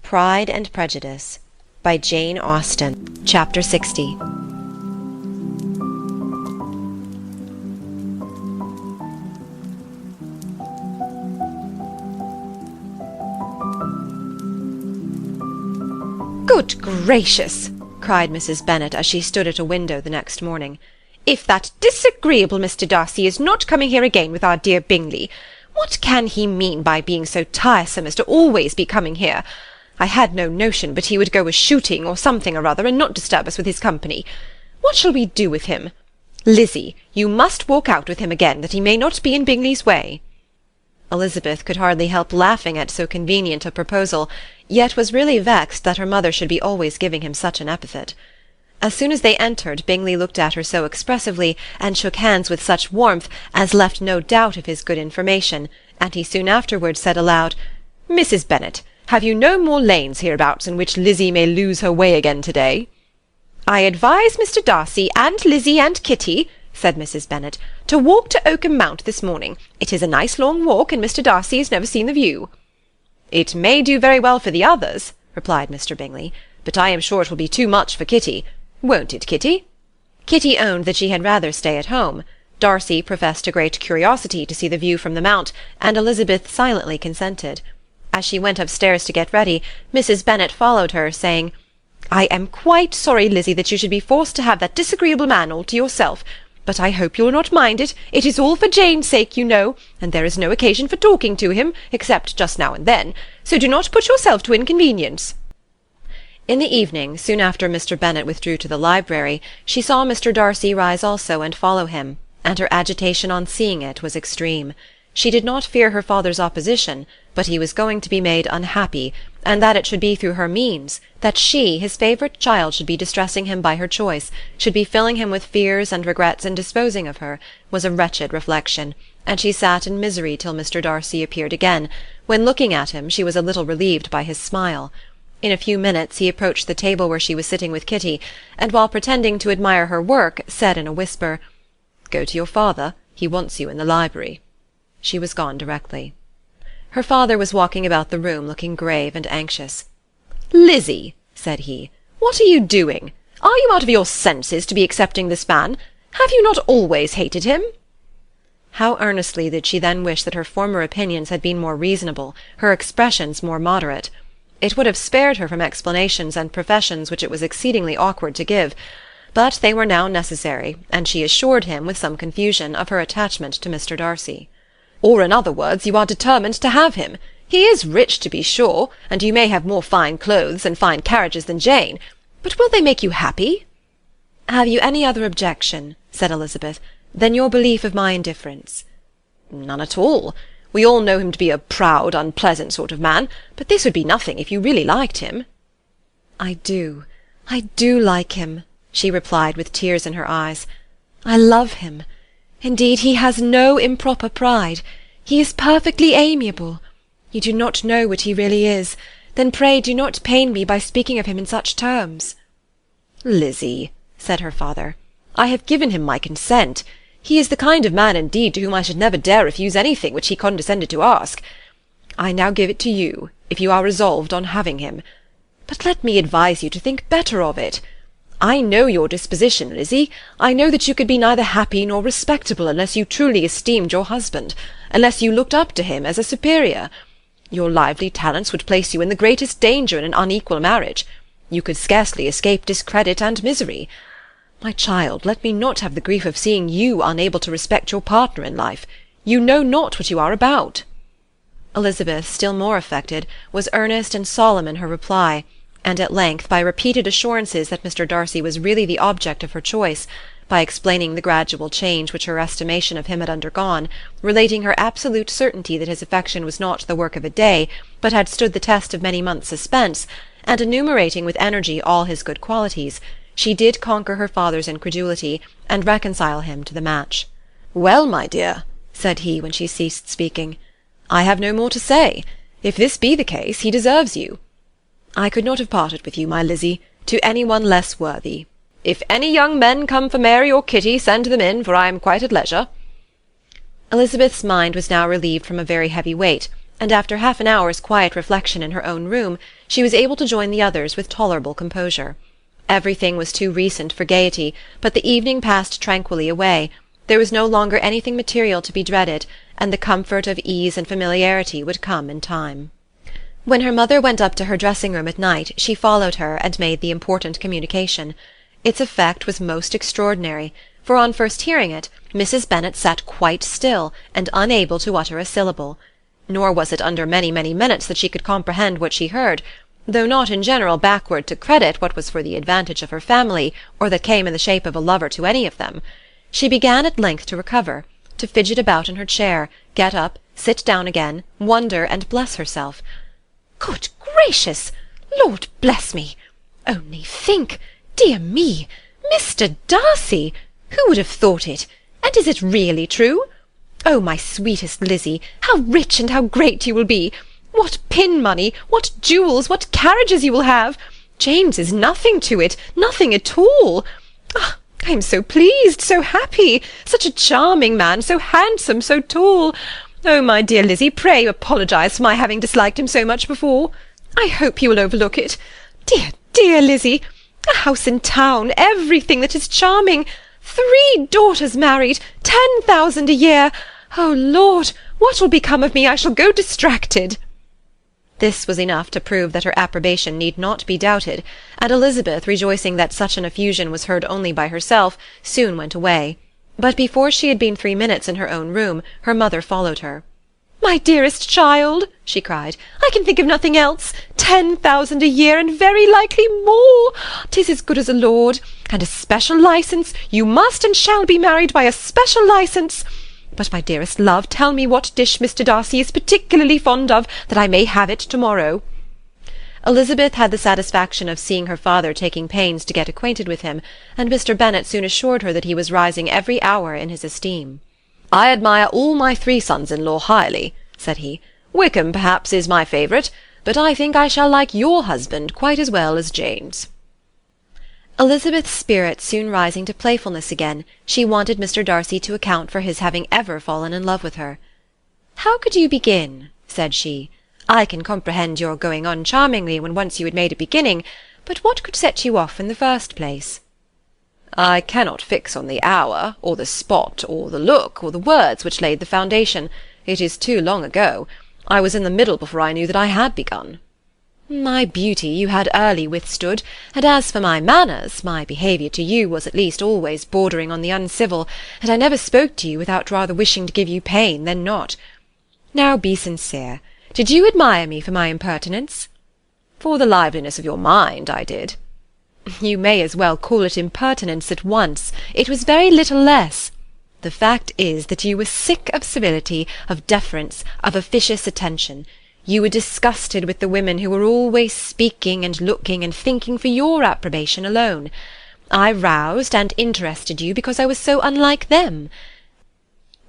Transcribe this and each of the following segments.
Pride and Prejudice by Jane Austen. Chapter 60. "Good gracious!" cried Mrs. Bennet, as she stood at a window the next morning. "If that disagreeable Mr. Darcy is not coming here again with our dear Bingley, what can he mean by being so tiresome as to always be coming here? I had no notion but he would go a-shooting or something or other, and not disturb us with his company. What shall we do with him? Lizzie, you must walk out with him again, that he may not be in Bingley's way." Elizabeth could hardly help laughing at so convenient a proposal, yet was really vexed that her mother should be always giving him such an epithet. As soon as they entered, Bingley looked at her so expressively, and shook hands with such warmth, as left no doubt of his good information, and he soon afterwards said aloud, "Mrs. Bennet, have you no more lanes hereabouts in which Lizzie may lose her way again to-day?" "I advise Mr. Darcy, and Lizzie, and Kitty," said Mrs. Bennet, "to walk to Oakham Mount this morning. It is a nice long walk, and Mr. Darcy has never seen the view." "It may do very well for the others," replied Mr. Bingley, "but I am sure it will be too much for Kitty. Won't it, Kitty?" Kitty owned that she had rather stay at home. Darcy professed a great curiosity to see the view from the Mount, and Elizabeth silently consented. As she went upstairs to get ready, Mrs. Bennet followed her, saying, "I am quite sorry, Lizzie, that you should be forced to have that disagreeable man all to yourself. But I hope you will not mind it. It is all for Jane's sake, you know, and there is no occasion for talking to him, except just now and then, so do not put yourself to inconvenience." In the evening, soon after Mr. Bennet withdrew to the library, she saw Mr. Darcy rise also and follow him, and her agitation on seeing it was extreme. She did not fear her father's opposition, but he was going to be made unhappy, and that it should be through her means, that she, his favourite child, should be distressing him by her choice, should be filling him with fears and regrets and disposing of her, was a wretched reflection, and she sat in misery till Mr. Darcy appeared again, when, looking at him, she was a little relieved by his smile. In a few minutes he approached the table where she was sitting with Kitty, and while pretending to admire her work, said in a whisper, "Go to your father, he wants you in the library." She was gone directly. Her father was walking about the room, looking grave and anxious. "Lizzie," said he, "what are you doing? Are you out of your senses to be accepting this man? Have you not always hated him?" How earnestly did she then wish that her former opinions had been more reasonable, her expressions more moderate. It would have spared her from explanations and professions which it was exceedingly awkward to give, but they were now necessary, and she assured him, with some confusion, of her attachment to Mr. Darcy. "Or, in other words, you are determined to have him. He is rich, to be sure, and you may have more fine clothes and fine carriages than Jane, but will they make you happy?" "Have you any other objection," said Elizabeth, "than your belief of my indifference?" "None at all. We all know him to be a proud, unpleasant sort of man, but this would be nothing if you really liked him." I do like him," she replied with tears in her eyes. "I love him. Indeed, he has no improper pride. He is perfectly amiable. You do not know what he really is. Then pray do not pain me by speaking of him in such terms." "Lizzie," said her father, "I have given him my consent. He is the kind of man, indeed, to whom I should never dare refuse anything which he condescended to ask. I now give it to you, if you are resolved on having him. But let me advise you to think better of it. I know your disposition, Lizzie. I know that you could be neither happy nor respectable unless you truly esteemed your husband, unless you looked up to him as a superior. Your lively talents would place you in the greatest danger in an unequal marriage. You could scarcely escape discredit and misery. My child, let me not have the grief of seeing you unable to respect your partner in life. You know not what you are about." Elizabeth, still more affected, was earnest and solemn in her reply, and at length, by repeated assurances that Mr. Darcy was really the object of her choice, by explaining the gradual change which her estimation of him had undergone, relating her absolute certainty that his affection was not the work of a day, but had stood the test of many months' suspense, and enumerating with energy all his good qualities, she did conquer her father's incredulity, and reconcile him to the match. "Well, my dear," said he, when she ceased speaking, "I have no more to say. If this be the case, he deserves you. I could not have parted with you, my Lizzie, to any one less worthy. If any young men come for Mary or Kitty, send them in, for I am quite at leisure." Elizabeth's mind was now relieved from a very heavy weight, and after half an hour's quiet reflection in her own room, she was able to join the others with tolerable composure. Everything was too recent for gaiety, but the evening passed tranquilly away. There was no longer anything material to be dreaded, and the comfort of ease and familiarity would come in time. When her mother went up to her dressing-room at night, she followed her and made the important communication. Its effect was most extraordinary, for on first hearing it, Mrs. Bennet sat quite still, and unable to utter a syllable. Nor was it under many, many minutes that she could comprehend what she heard, though not in general backward to credit what was for the advantage of her family, or that came in the shape of a lover to any of them. She began at length to recover, to fidget about in her chair, get up, sit down again, wonder and bless herself. "Good gracious! Lord bless me! Only think! Dear me! Mr. Darcy! Who would have thought it? And is it really true? Oh, my sweetest Lizzy, how rich and how great you will be! What pin-money, what jewels, what carriages you will have! James is nothing to it, nothing at all! Ah, I am so pleased, so happy! Such a charming man, so handsome, so tall! Oh, my dear Lizzy, pray apologize for my having disliked him so much before. I hope you will overlook it. Dear, dear Lizzy! A house in town, everything that is charming! 3 daughters married, 10,000 a year! Oh, Lord, what will become of me? I shall go distracted." This was enough to prove that her approbation need not be doubted, and Elizabeth, rejoicing that such an effusion was heard only by herself, soon went away. But before she had been 3 minutes in her own room, her mother followed her. "My dearest child," she cried, "I can think of nothing else. 10,000 a year, and very likely more. 'Tis as good as a lord. And a special licence. You must and shall be married by a special licence. But, my dearest love, tell me what dish Mr. Darcy is particularly fond of, that I may have it to-morrow." Elizabeth had the satisfaction of seeing her father taking pains to get acquainted with him, and Mr. Bennet soon assured her that he was rising every hour in his esteem. "I admire all my 3 sons-in-law highly," said he. "Wickham, perhaps, is my favourite, but I think I shall like your husband quite as well as Jane's." Elizabeth's spirit soon rising to playfulness again, she wanted Mr. Darcy to account for his having ever fallen in love with her. "How could you begin?" said she. "I can comprehend your going on charmingly when once you had made a beginning, but what could set you off in the first place?" "I cannot fix on the hour, or the spot, or the look, or the words which laid the foundation. It is too long ago. I was in the middle before I knew that I had begun." "My beauty you had early withstood, and as for my manners, my behaviour to you was at least always bordering on the uncivil, and I never spoke to you without rather wishing to give you pain than not. Now be sincere. Did you admire me for my impertinence?" "For the liveliness of your mind, I did." "You may as well call it impertinence at once. It was very little less. The fact is that you were sick of civility, of deference, of officious attention. You were disgusted with the women who were always speaking and looking and thinking for your approbation alone. I roused and interested you because I was so unlike them.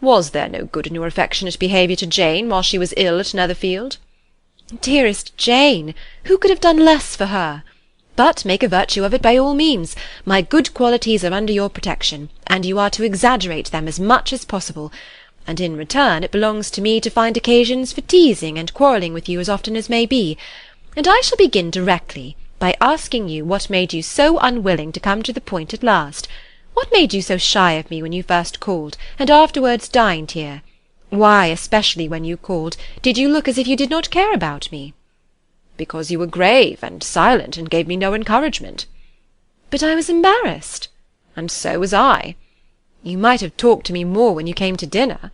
Was there no good in your affectionate behaviour to Jane while she was ill at Netherfield?" "Dearest Jane! Who could have done less for her? But make a virtue of it by all means. My good qualities are under your protection, and you are to exaggerate them as much as possible. And in return it belongs to me to find occasions for teasing and quarrelling with you as often as may be. And I shall begin directly by asking you what made you so unwilling to come to the point at last. What made you so shy of me when you first called, and afterwards dined here? Why, especially when you called, did you look as if you did not care about me?" "Because you were grave and silent, and gave me no encouragement." "But I was embarrassed." "And so was I." "You might have talked to me more when you came to dinner."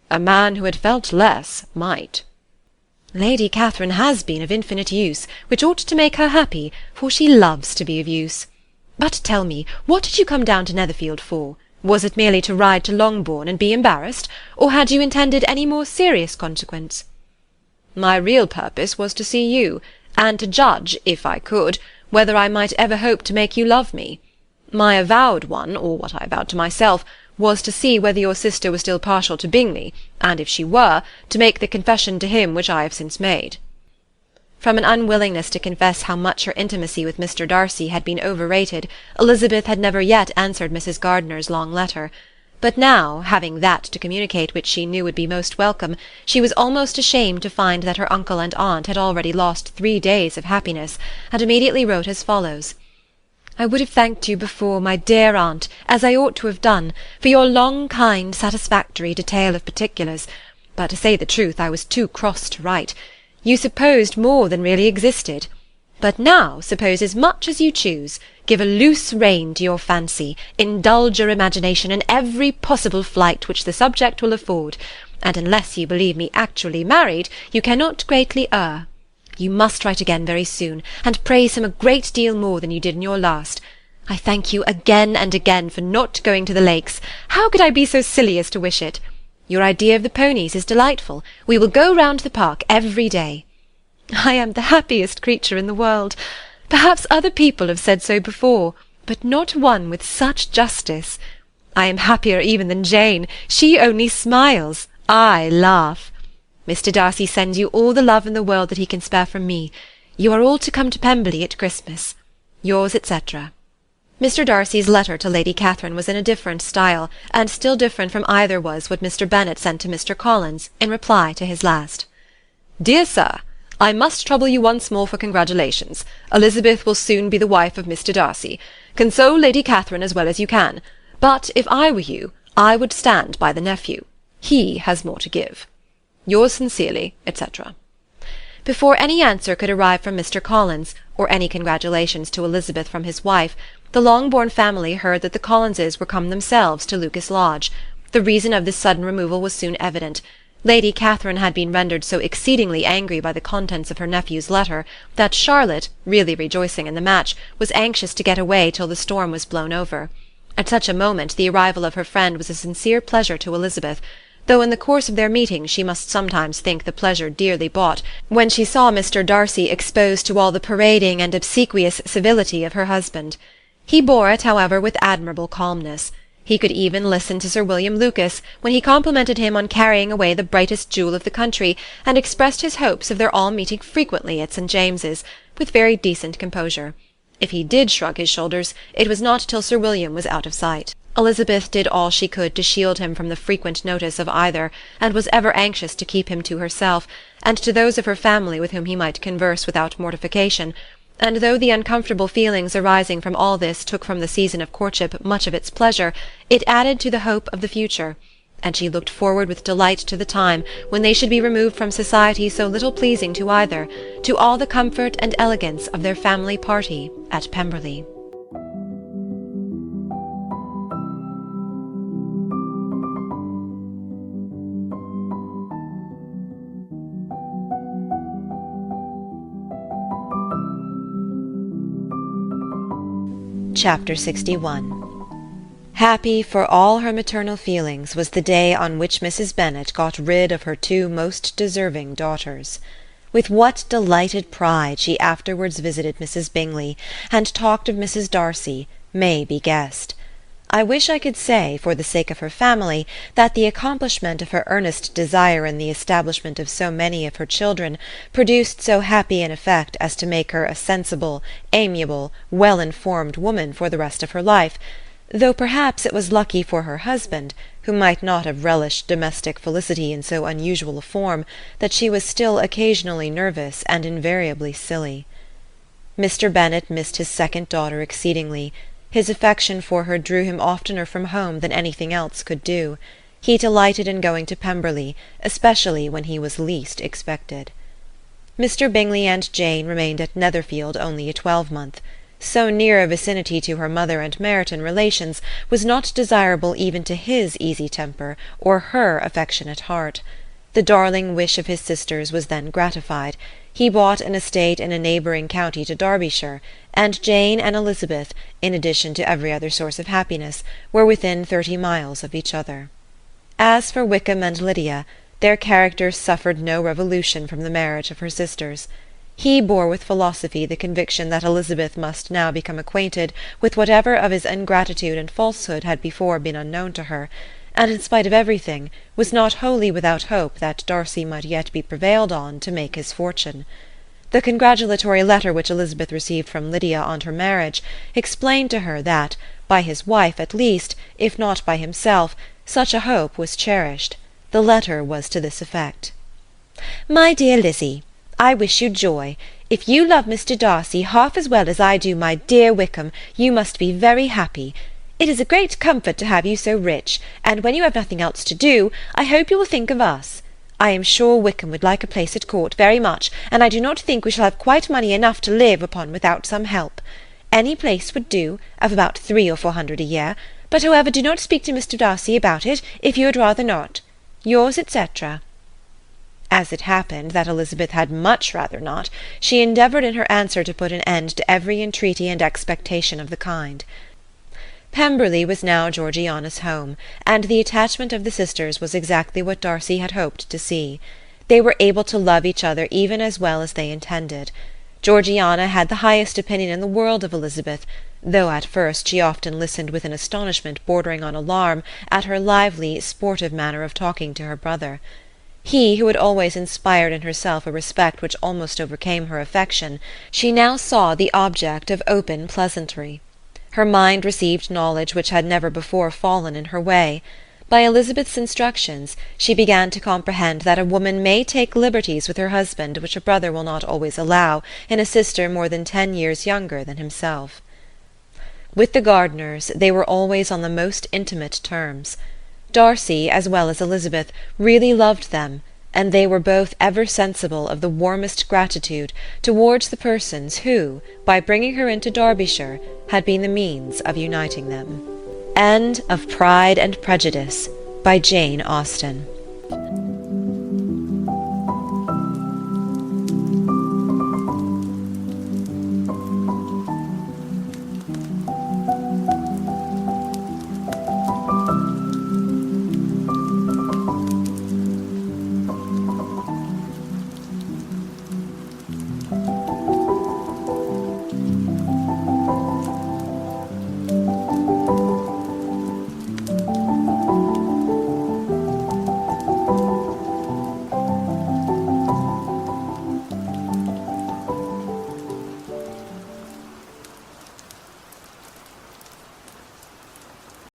"A man who had felt less might." "Lady Catherine has been of infinite use, which ought to make her happy, for she loves to be of use. But tell me, what did you come down to Netherfield for? Was it merely to ride to Longbourn and be embarrassed, or had you intended any more serious consequence?" "My real purpose was to see you, and to judge, if I could, whether I might ever hope to make you love me. My avowed one, or what I vowed to myself, was to see whether your sister was still partial to Bingley, and if she were, to make the confession to him which I have since made." From an unwillingness to confess how much her intimacy with Mr. Darcy had been overrated, Elizabeth had never yet answered Mrs. Gardiner's long letter. But now, having that to communicate which she knew would be most welcome, she was almost ashamed to find that her uncle and aunt had already lost 3 days of happiness, and immediately wrote as follows: "I would have thanked you before, my dear aunt, as I ought to have done, for your long, kind, satisfactory detail of particulars, but to say the truth, I was too cross to write. You supposed more than really existed. But now suppose as much as you choose, give a loose rein to your fancy, indulge your imagination in every possible flight which the subject will afford, and unless you believe me actually married, you cannot greatly err. You must write again very soon, and praise him a great deal more than you did in your last. I thank you again and again for not going to the lakes. How could I be so silly as to wish it? Your idea of the ponies is delightful. We will go round the park every day. I am the happiest creature in the world. Perhaps other people have said so before, but not one with such justice. I am happier even than Jane. She only smiles. I laugh. Mr. Darcy sends you all the love in the world that he can spare from me. You are all to come to Pemberley at Christmas. Yours, etc." Mr. Darcy's letter to Lady Catherine was in a different style, and still different from either was what Mr. Bennet sent to Mr. Collins, in reply to his last. "Dear Sir, I must trouble you once more for congratulations. Elizabeth will soon be the wife of Mr. Darcy. Console Lady Catherine as well as you can. But if I were you, I would stand by the nephew. He has more to give. Yours sincerely, etc." Before any answer could arrive from Mr. Collins, or any congratulations to Elizabeth from his wife, the Longbourn family heard that the Collinses were come themselves to Lucas Lodge. The reason of this sudden removal was soon evident. Lady Catherine had been rendered so exceedingly angry by the contents of her nephew's letter, that Charlotte, really rejoicing in the match, was anxious to get away till the storm was blown over. At such a moment the arrival of her friend was a sincere pleasure to Elizabeth, though in the course of their meeting she must sometimes think the pleasure dearly bought, when she saw Mr. Darcy exposed to all the parading and obsequious civility of her husband. He bore it, however, with admirable calmness. He could even listen to Sir William Lucas, when he complimented him on carrying away the brightest jewel of the country, and expressed his hopes of their all meeting frequently at St. James's, with very decent composure. If he did shrug his shoulders, it was not till Sir William was out of sight. Elizabeth did all she could to shield him from the frequent notice of either, and was ever anxious to keep him to herself, and to those of her family with whom he might converse without mortification, and though the uncomfortable feelings arising from all this took from the season of courtship much of its pleasure, it added to the hope of the future, and she looked forward with delight to the time when they should be removed from society so little pleasing to either, to all the comfort and elegance of their family party at Pemberley. Chapter 61. Happy for all her maternal feelings was the day on which Mrs. Bennet got rid of her 2 most deserving daughters. With what delighted pride she afterwards visited Mrs. Bingley, and talked of Mrs. Darcy, may be guessed. I wish I could say, for the sake of her family, that the accomplishment of her earnest desire in the establishment of so many of her children produced so happy an effect as to make her a sensible, amiable, well-informed woman for the rest of her life, though perhaps it was lucky for her husband, who might not have relished domestic felicity in so unusual a form, that she was still occasionally nervous and invariably silly. Mr. Bennet missed his second daughter exceedingly. His affection for her drew him oftener from home than anything else could do. He delighted in going to Pemberley, especially when he was least expected. Mr. Bingley and Jane remained at Netherfield only a 12-month. So near a vicinity to her mother and Meryton relations was not desirable even to his easy temper or her affectionate heart. The darling wish of his sisters was then gratified. He bought an estate in a neighbouring county to Derbyshire, and Jane and Elizabeth, in addition to every other source of happiness, were within 30 miles of each other. As for Wickham and Lydia, their characters suffered no revolution from the marriage of her sisters. He bore with philosophy the conviction that Elizabeth must now become acquainted with whatever of his ingratitude and falsehood had before been unknown to her, and in spite of everything, was not wholly without hope that Darcy might yet be prevailed on to make his fortune. The congratulatory letter which Elizabeth received from Lydia on her marriage explained to her that, by his wife at least, if not by himself, such a hope was cherished. The letter was to this effect: "My dear Lizzy, I wish you joy. If you love Mr. Darcy half as well as I do my dear Wickham, you must be very happy. It is a great comfort to have you so rich, and when you have nothing else to do, I hope you will think of us. I am sure Wickham would like a place at court very much, and I do not think we shall have quite money enough to live upon without some help. Any place would do, of about 300 or 400 a year, but however do not speak to Mr. Darcy about it, if you had rather not. Yours, etc." As it happened that Elizabeth had much rather not, she endeavoured in her answer to put an end to every entreaty and expectation of the kind. Pemberley was now Georgiana's home, and the attachment of the sisters was exactly what Darcy had hoped to see. They were able to love each other even as well as they intended. Georgiana had the highest opinion in the world of Elizabeth, though at first she often listened with an astonishment bordering on alarm at her lively, sportive manner of talking to her brother. He, who had always inspired in herself a respect which almost overcame her affection, she now saw the object of open pleasantry. Her mind received knowledge which had never before fallen in her way. By Elizabeth's instructions, she began to comprehend that a woman may take liberties with her husband which a brother will not always allow in a sister more than 10 years younger than himself. With the Gardiners they were always on the most intimate terms. Darcy, as well as Elizabeth, really loved them, and they were both ever sensible of the warmest gratitude towards the persons who, by bringing her into Derbyshire, had been the means of uniting them. End of Pride and Prejudice by Jane Austen.